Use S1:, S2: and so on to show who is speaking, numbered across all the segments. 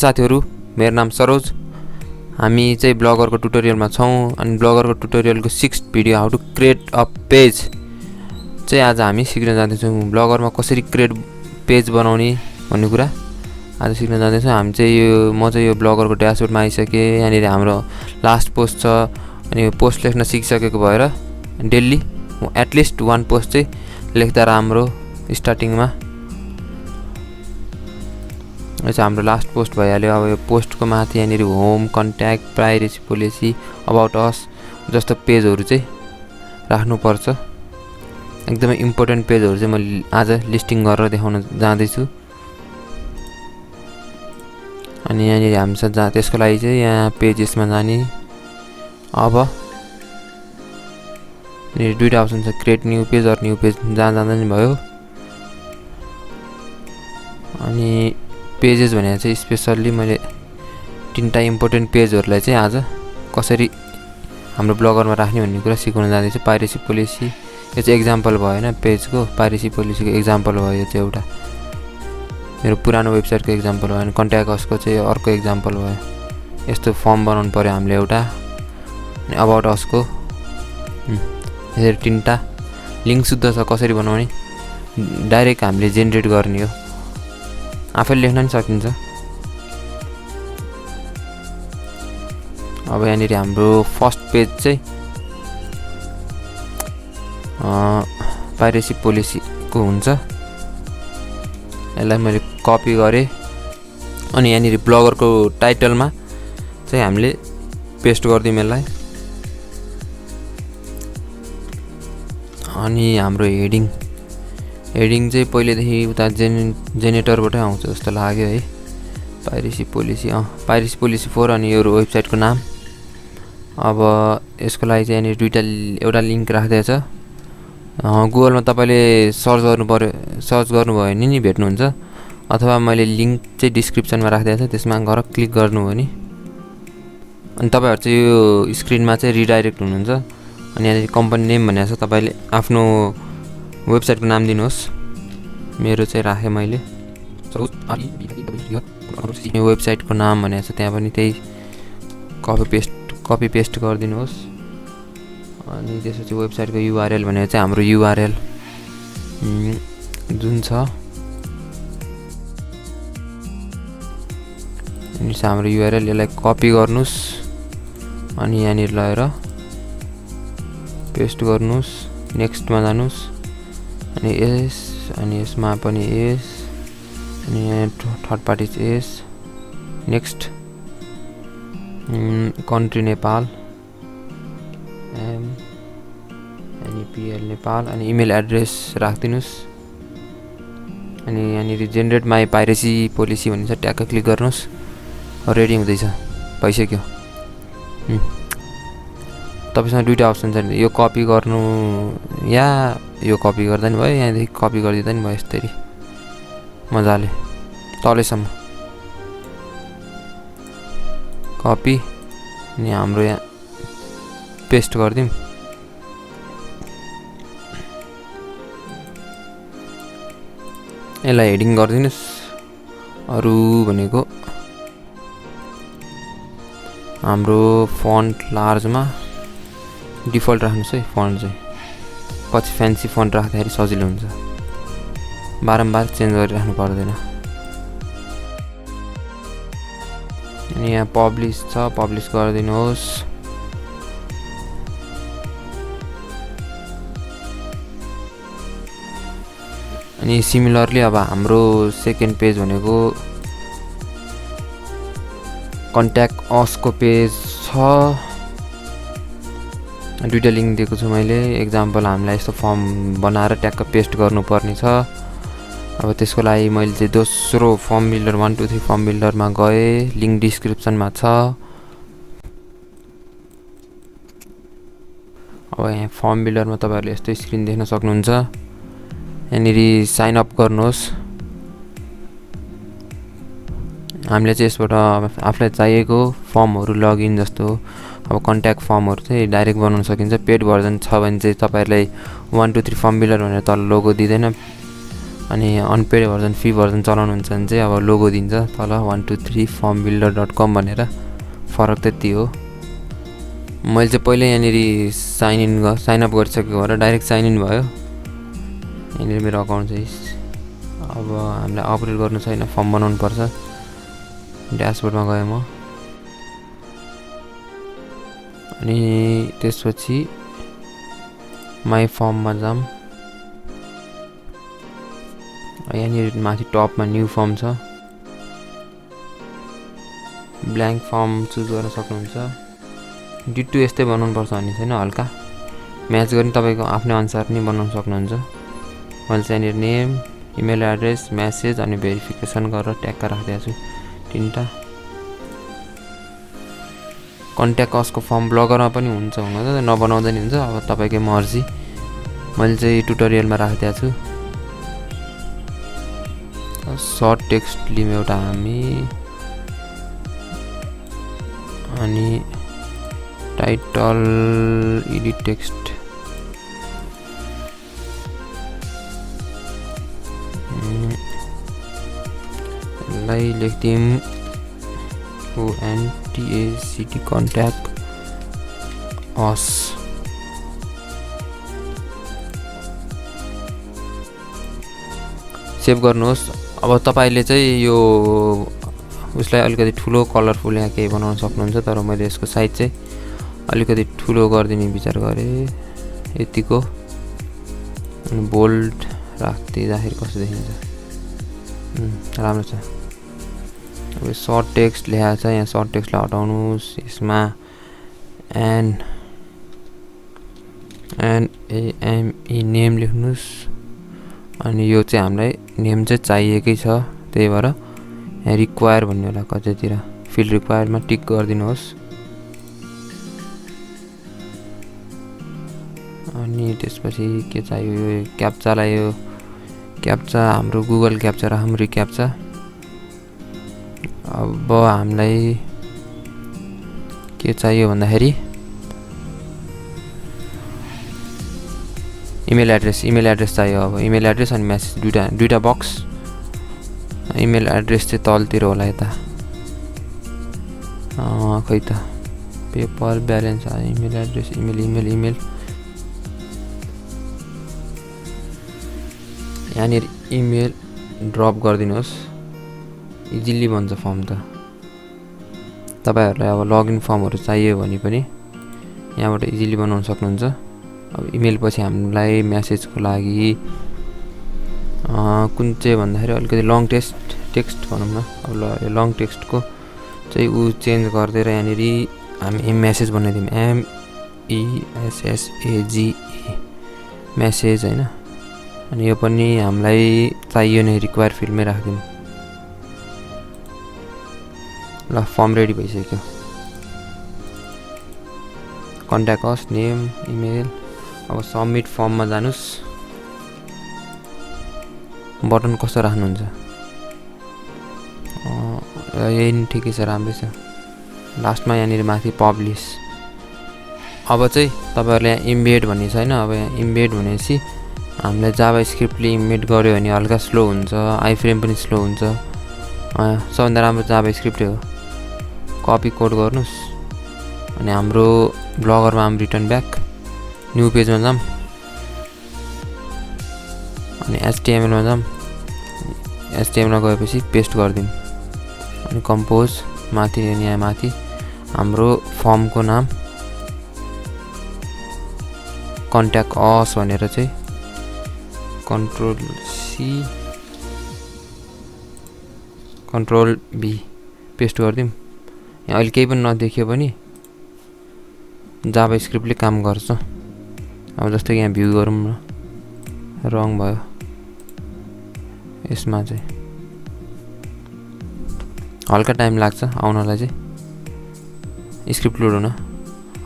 S1: साथीहरु, मेरो नाम सरोज। हामी चाहिँ ब्लगरको ट्युटोरियलमा छौं अनि ब्लगरको ट्युटोरियलको 6th video how to create a page चाहिँ आज हामी सिक्न जाँदैछौं। ब्लगरमा कसरी क्रिएट पेज बनाउने भन्ने कुरा आज सिक्न जाँदैछौं। हामी चाहिँ म चाहिँ यो ब्लगरको ड्याशबोर्डमा आइसके। यहाँनिर हाम्रो लास्ट पोस्ट छ अनि पोस्ट लेख्न सिकिसकेको भएर डेली एटलिस्ट 1 पोस्ट चाहिँ लेख्दा राम्रो। स्टार्टिङमा यो चाहिँ हाम्रो लास्ट पोस्ट भइहाल्यो। अब यो पोस्टको माथि यहाँनिर home, contact, privacy policy, about us जस्तो पेजहरु चाहिँ राख्नुपर्छ। एकदमै इम्पोर्टेन्ट पेजहरु चाहिँ म आज लिस्टिङ गरेर देखाउन जाँदैछु। अनि यहाँनिर हामीसँग त्यसको लागि चाहिँ यहाँ पेजेसमा जाने। अब यहाँनिर दुईटा अप्सन छ, क्रिएट न्यू पेज र न्यू पेज जाँदा नि भयो। अनि पेजेस भनेर चाहिँ स्पेशल्ली मैले 3टा इम्पोर्टेन्ट पेजहरुलाई चाहिँ आज कसरी हाम्रो ब्लगरमा राख्ने भन्ने कुरा सिकाउन जाँदैछु। प्राइभेसी पोलिसी यो चाहिँ एक्जाम्पल भयो हैन, पेजको प्राइभेसी पोलिसीको एक्जाम्पल भयो। यो चाहिँ एउटा मेरो पुरानो वेबसाइटको एक्जाम्पल भयो अनि कन्ट्याक्ट असको चाहिँ अर्को एक्जाम्पल भयो। यस्तो फर्म बनाउनु पर्यो हामीले एउटा। अनि अबाउट असको यसरी 3टा लिंक शुद्ध छ कसरी बनाउने, डाइरेक्ट हामीले जेनेरेट गर्ने हो। आफैले लेख्न नि सकिन्छ। अब यहाँनिर हाम्रो फर्स्ट पेज चाहिँ प्राइभेसी पोलिसीको हुन्छ। यसलाई मैले कपी गरे अनि यहाँनिर ब्लगरको टाइटलमा चाहिँ हामीले पेस्ट गर्दियौँ यसलाई। अनि हाम्रो हेडिङ चाहिँ पहिलेदेखि उता जेनेरेटरबाटै आउँछ जस्तो लाग्यो है। प्राइभेसी पोलिसी प्राइभेसी पोलिसी 4 अनि यो वेबसाइटको नाम। अब यसको लागि चाहिँ यहाँनिर एउटा लिंक राख्दै छ। गुगलमा तपाईले सर्च गर्नुभयो भने नि भेट्नुहुन्छ, अथवा मैले लिंक चाहिँ डिस्क्रिप्सनमा राखिदिएको छ, त्यसमा गएर क्लिक गर्नुभयो नि अनि तपाईहरु चाहिँ यो स्क्रिनमा चाहिँ रिडाइरेक्ट हुनुहुन्छ। अनि यहाँ कम्पनी नेम भनेको छ, तपाईले आफ्नो वेबसाइटको नाम दिनुहोस्। मेरो चाहिँ राखे मैले यो वेबसाइटको नाम भनेको छ, त्यहाँ पनि त्यही कपी पेस्ट गरिदिनुहोस्। अनि त्यसपछि वेबसाइटको युआरएल भनेको चाहिँ हाम्रो युआरएल जुन छ अनि हाम्रो युआरएल, यसलाई कपी गर्नुस् अनि यहाँनिर लगेर पेस्ट गर्नुस्। नेक्स्टमा जानुस् अनि यस अनि यसमा पनि यस अनि थर्ड पार्टी यस। Next country Nepal, NEPL Nepal अनि इमेल एड्रेस राख्दिनुस्। अनि यहाँनिर जेनेरेट माई प्राइभेसी पोलिसी भनिन्छ, ट्याक्क क्लिक गर्नुस्। रेडी हुँदैछ, भइसक्यो। तपाईसँग दुईटा अप्सन छ, यो कपी गर्नु या यो कपी गर्दा नि भयो, यहाँदेखि कपी गरिदिँदा नि भयो यसरी मजाले तलैसम्म कपी। अनि हाम्रो यहाँ पेस्ट गर्दियौँ। यसलाई हेडिङ गरिदिनुस्। अरु भनेको हाम्रो फन्ट लार्जमा डिफल्ट राख्नुस् है। फन्ट चाहिँ पछि फ्यान्सी फन्ट राख्दाखेरि सजिलो हुन्छ, बारम्बार चेन्ज गरिराख्नु पर्दैन। अनि यहाँ पब्लिस छ, पब्लिस गरिदिनुहोस्। अनि सिमिलरली अब हाम्रो सेकेन्ड पेज भनेको कन्ट्याक्ट असको पेज छ। दुईटा लिंक दिएको छु मैले। एक्जाम्पल हामीलाई यस्तो फर्म बनाएर ट्याक्क पेस्ट गर्नुपर्ने छ। अब त्यसको लागि मैले चाहिँ दोस्रो फर्म बिल्डर 1 2 3 फर्म बिल्डरमा गए, लिंक डिस्क्रिप्सनमा छ। अब यहाँ फर्म बिल्डरमा तपाईहरुले यस्तो स्क्रिन देख्न सक्नुहुन्छ। यहाँनिर साइन अप गर्नुहोस्। हामीले चाहिँ यसबाट आफूलाई चाहिएको फर्महरु लगइन जस्तो अब कन्ट्याक्ट फर्महरु चाहिँ डाइरेक्ट बनाउन सकिन्छ। पेड भर्जन छ भने चाहिँ तपाईहरुलाई 1 2 3 फर्म बिल्डर भनेर तल लोगो दिदैन, अनि अनपेड भर्जन फ्री भर्जन चलाउनुहुन्छ भने चाहिँ अब लोगो दिन्छ तल 123formbuilder.com भनेर फरक त्यति हो मैले चाहिँ पहिले यहाँनिर साइन अप गरिसकेको भएर डाइरेक्ट साइन इन भयो यहाँनिर मेरो अकाउन्ट चाहिँ अब हामीलाई अपडेट गर्नु छैन फर्म बनाउनु पर्छ ड्यासबोर्डमा गएँ म अनि त्यसपछि माई फर्ममा जाम यहाँनिर माथि टपमा न्यू फर्म छ ब्ल्याङ्क फर्म चुज गर्न सक्नुहुन्छ डिटो यस्तै बनाउनु पर्छ भन्ने छैन हल्का म्याच गर्ने तपाईँको आफ्नै अनुसार नि बनाउन सक्नुहुन्छ मैले चाहिँ यहाँनिर नेम इमेल एड्रेस म्यासेज अनि भेरिफिकेसन गरेर ट्यागका राखिदिएको छु 3टा कन्ट्याक्ट असको फर्म ब्लगरमा पनि हुन्छ नबनाउँदा नि हुन्छ अब तपाईँकै मर्जी मैले चाहिँ ट्युटोरियलमा राखिदिएको छु सर्ट टेक्स्ट लियौँ एउटा हामी अनि टाइटल एडिट टेक्स्ट लाई लेख्दियौँ ONTACT कन्ट्याक्ट अस सेभ गर्नुहोस् अब तपाईले चाहिँ यो उसलाई अलिकति ठुलो कलरफुल यहाँ केही बनाउन सक्नुहुन्छ तर मैले यसको साइज चाहिँ अलिकति ठुलो गरिदिने विचार गरेँ यतिको अनि बोल्ड राख्दिँदाखेरि कस्तो देखिन्छ राम्रो छ अब सर्ट टेक्स्ट लेखेको छ यहाँ सर्ट टेक्स्टलाई हटाउनुहोस् यसमा NAME नेम लेख्नुहोस् अनि यो चाहिँ हामीलाई नेम चाहिँ चाहिएकै छ त्यही भएर यहाँ रिक्वायर भन्ने होला कतैतिर फिल्ड रिक्वायरमा टिक गरिदिनुहोस् अनि त्यसपछि के चाहियो यो क्याप्चालाई यो क्याप्चा हाम्रो गुगल क्याप्चा राखौँ रिक्याप्चा अब हामीलाई के चाहियो भन्दाखेरि इमेल एड्रेस चाहियो अब इमेल एड्रेस अनि मेसेज दुईटा बक्स इमेल एड्रेस चाहिँ तलतिर होला यता खै त paper balance email address email यहाँनिर इमेल ड्रप गरिदिनुहोस् इजिली बन्छ फर्म त तपाईहरुलाई अब लगइन फर्महरु चाहियो भने पनि यहाँबाट इजिली बनाउन सक्नुहुन्छ अब इमेल पछि हामीलाई मेसेजको लागि कुन चाहिँ भन्दाखेरि अलिकति लङ टेक्स्ट भनौं न अब लङ टेक्स्टको चाहिँ उ चेन्ज गर्दै र यहाँनिर हामी मेसेज बनाइदियौं MESSAGE मेसेज हैन अनि यो पनि हामीलाई चाहियो नै रिक्वायर फिल्डमै राख्दियौं ल फर्म रेडी भइसक्यो कन्ट्याक्ट अस नेम इमेल अब सबमिट फर्ममा जानुस् बटन कस्तो राख्नुहुन्छ यही ठिकै छ राम्रै छ लास्टमा यहाँनिर माथि पब्लिश अब चाहिँ तपाईहरुले यहाँ इम्बेड भन्ने छैन अब यहाँ इम्बेड भनेपछि हामीलाई जावा स्क्रिप्टले इम्बेड गर्यो भने हल्का स्लो हुन्छ आइफ्रेम पनि स्लो हुन्छ सबभन्दा राम्रो जावा स्क्रिप्टै हो कपी कोड गर्नुस् अनि हाम्रो ब्लगरमा हामी रिटर्न ब्याक न्यू पेजमा जाम अनि HTML मा जाम HTML मा गएपछि पेस्ट गर्दियौं अनि कम्पोज माथि यहाँ माथि हाम्रो फर्मको नाम कन्ट्याक्ट अस भनेर चाहिँ control C control B paste गर्दियौं यहाँ अहिले केही पनि नदेखियो भने जावा स्क्रिप्टले काम गर्छ अब जस्तै यहाँ भ्यू गरौँ न रङ भयो यसमा चाहिँ हल्का टाइम लाग्छ आउनलाई चाहिँ स्क्रिप्ट लोड हुन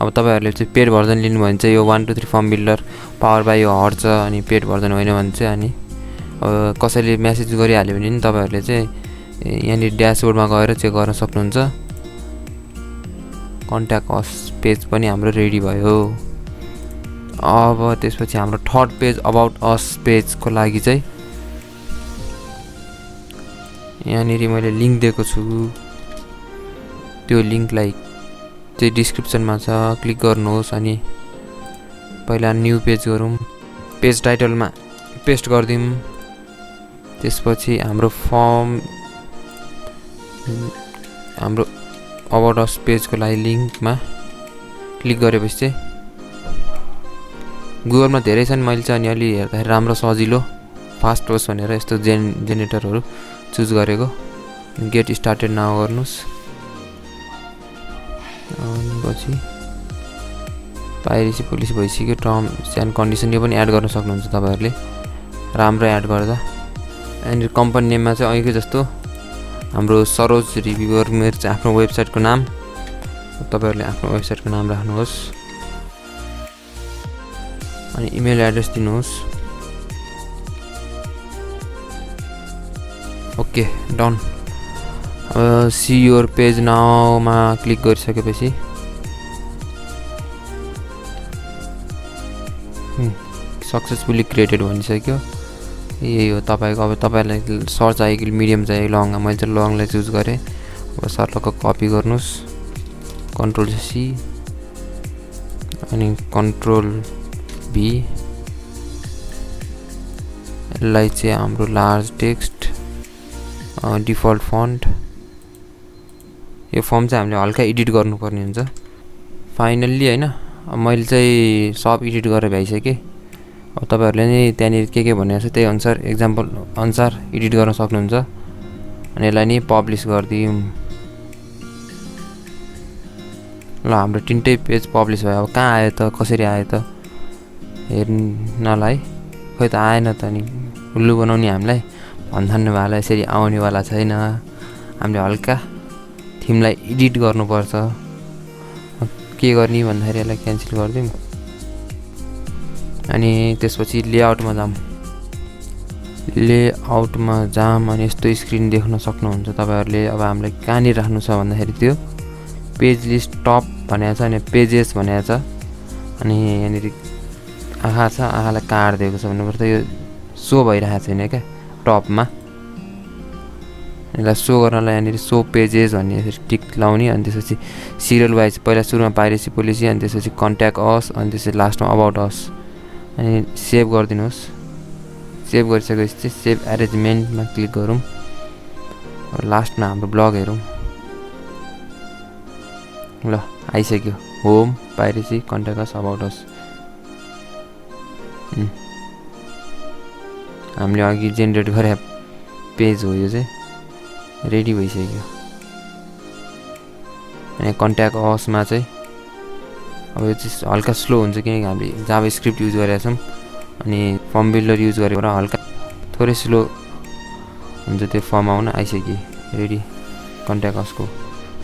S1: अब तपाईहरुले चाहिँ पेड भर्जन लिनु भने चाहिँ यो 123 फर्म बिल्डर पावर बाइ यो हर्ड छ अनि पेड भर्जन होइन भने चाहिँ अनि कसैले मेसेज गरिहाल्यो भने नि तपाईहरुले चाहिँ यहाँनिर ड्यासबोर्डमा गएर चेक गर्न सक्नुहुन्छ कन्ट्याक्ट अस पेज पनि हाम्रो रेडी भयो अब त्यसपछि हाम्रो थर्ड पेज अबाउट अस पेजको लागि चाहिँ यहाँनिर मैले लिंक दिएको छु, त्यो लिंकलाई चाहिँ डिस्क्रिप्सनमा छ, क्लिक गर्नुहोस् अनि पहिला न्यू पेज गरौँ, पेज टाइटलमा पेस्ट गर्दिम। त्यसपछि हाम्रो फर्म हाम्रो अबाउट अस पेजको लागि लिंकमा क्लिक गरेपछि चाहिँ गुगलमा धेरै छन्, मैले चाहिँ अनि अलि हेर्दाखेरि राम्रो सजिलो फास्ट होस् भनेर यस्तो जेनेरेटरहरू चुज गरेको। गेट स्टार्टेड नाउ गर्नुस्, अनि पछि पाइरेसी पोलिसी भइसक्यो। टर्म्स एन्ड कन्डिसन यो पनि एड गर्न सक्नुहुन्छ तपाईहरुले, राम्रो एड गर्दा। अनि कम्पनी नेममा चाहिँ अघिकै जस्तो हाम्रो सरोज रिभ्युअर मेरो चाहिँ आफ्नो वेबसाइटको नाम, तपाईहरुले आफ्नो वेबसाइटको नाम राख्नुहोस् अनि इमेल एड्रेस दिनुहोस्। Okay done. अब सी योर पेज नाउ मा क्लिक गरिसकेपछि सक्सेसफुली क्रिएटेड भनिसक्यो। यही हो तपाईको। अब तपाईलाई सर्च चाहियो कि मिडियम चाहियो लङ, मैले चाहिँ लङलाई चुज गरे। अब सर्लको कपी गर्नुस्, कन्ट्रोल सी अनि कन्ट्रोल भी, यसलाई चाहिँ हाम्रो लार्ज टेक्स्ट डिफल्ट फन्ट। यो फर्म चाहिँ हामीले हल्का एडिट गर्नुपर्ने हुन्छ फाइनल्ली हैन। मैले चाहिँ सब एडिट गरेर भइसके। अब तपाईहरुले नि त्यहाँनिर के भनेको छ त्यही अनुसार एक्जाम्पल अनुसार एडिट गर्न सक्नुहुन्छ। अनि यसलाई नि पब्लिश गर्दियौँ। ल हाम्रो तीनटै पेज पब्लिश भयो। अब कहाँ आयो त, कसरी आयो त हेर्नलाई, खोइ त आएन त। नि उल्लु बनाउने हामीलाई भन्धान्नेवाला यसरी आउनेवाला छैन। हामीले हल्का थिमलाई एडिट गर्नुपर्छ। के गर्ने भन्दाखेरि यसलाई क्यान्सल गर्दियौँ अनि त्यसपछि लेआउटमा जाम अनि यस्तो स्क्रिन देख्न सक्नुहुन्छ तपाईहरुले। अब हामीलाई कहाँनिर राख्नु छ भन्दाखेरि त्यो पेज लिस्ट टप भनेको छ अनि पेजेस भनेको छ अनि यहाँनिर आँखा छ, आँखालाई काट्दिएको छ भन्नुपर्छ। यो सो भइरहेको छैन क्या टपमा। यसलाई सो गर्नलाई यहाँनिर सो पेजेस भन्ने यसरी टिक लाउने अनि त्यसपछि सिरियल वाइज पहिला सुरुमा पाइरेसी पोलिसी अनि त्यसपछि कन्ट्याक्ट अस अनि त्यसपछि लास्टमा अबाउट अस अनि सेभ गरिदिनुहोस्। सेभ गरिसकेपछि चाहिँ सेभ एरेन्जमेन्टमा क्लिक गरौँ। लास्टमा हाम्रो ब्लग हेरौँ। ल आइसक्यो, home piracy contact us about us. हामीले अघि जेनेरेट गरे पेज हो यो चाहिँ, रेडी भइसक्यो। अनि कन्ट्याक्ट असमा चाहिँ अब यो चाहिँ हल्का स्लो हुन्छ किनकि हामीले जाभा स्क्रिप्ट युज गरेका छौँ अनि फर्म बिल्डर युज गरेर हल्का थोरै स्लो हुन्छ त्यो फर्म आउन। आइसक्यो रेडी कन्ट्याक्ट असको।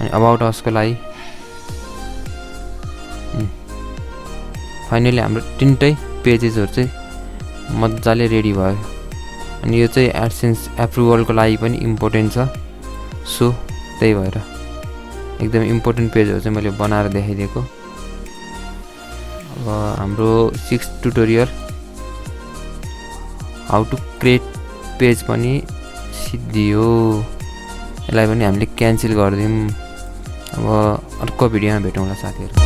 S1: अनि अबाउट असको लागि फाइनली हाम्रो तीनटै पेजेसहरू चाहिँ मजाले रेडी भयो। अनि यो चाहिँ एडसेन्स एप्रुभलको लागि पनि इम्पोर्टेन्ट छ, सो त्यही भएर एकदम इम्पोर्टेन्ट पेजहरू चाहिँ मैले बनाएर देखाइदिएको। अब हाम्रो 6 tutorial how to create page पनि सिद्धियो। यसलाई पनि हामीले क्यान्सल गरिदिउँ। अब अर्को भिडियोमा भेटौँला साथीहरू।